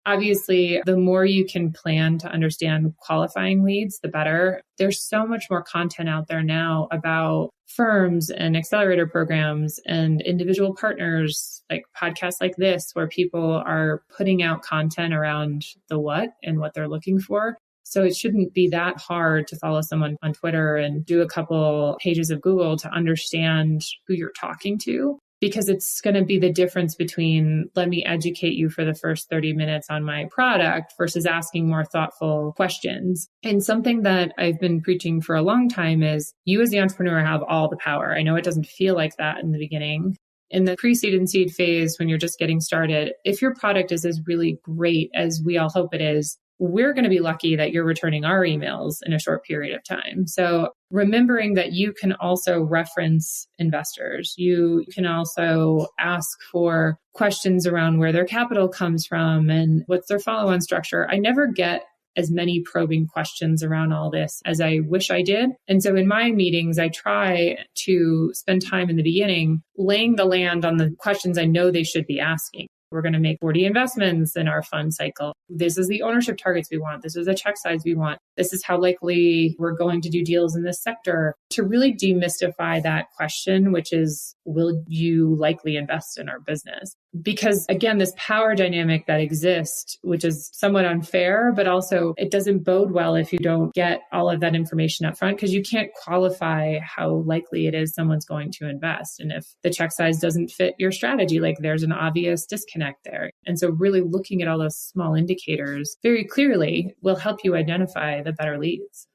Obviously, the more you can plan to understand qualifying leads, the better. There's so much more content out there now about firms and accelerator programs and individual partners, like podcasts like this, where people are putting out content around the what and what they're looking for. So it shouldn't be that hard to follow someone on Twitter and do a couple pages of Google to understand who you're talking to, because it's going to be the difference between let me educate you for the first 30 minutes on my product versus asking more thoughtful questions. And something that I've been preaching for a long time is you as the entrepreneur have all the power. I know it doesn't feel like that in the beginning. In the pre-seed and seed phase, when you're just getting started, if your product is as really great as we all hope it is, we're going to be lucky that you're returning our emails in a short period of time. So remembering that you can also reference investors, you can also ask for questions around where their capital comes from and what's their follow-on structure. I never get as many probing questions around all this as I wish I did. And so in my meetings, I try to spend time in the beginning laying the land on the questions I know they should be asking. We're going to make 40 investments in our fund cycle. This is the ownership targets we want. This is the check size we want. This is how likely we're going to do deals in this sector. To really demystify that question, which is, will you likely invest in our business? Because again, this power dynamic that exists, which is somewhat unfair, but also it doesn't bode well if you don't get all of that information up front, because you can't qualify how likely it is someone's going to invest. And if the check size doesn't fit your strategy, like there's an obvious disconnect there. And so really looking at all those small indicators very clearly will help you identify the better leads.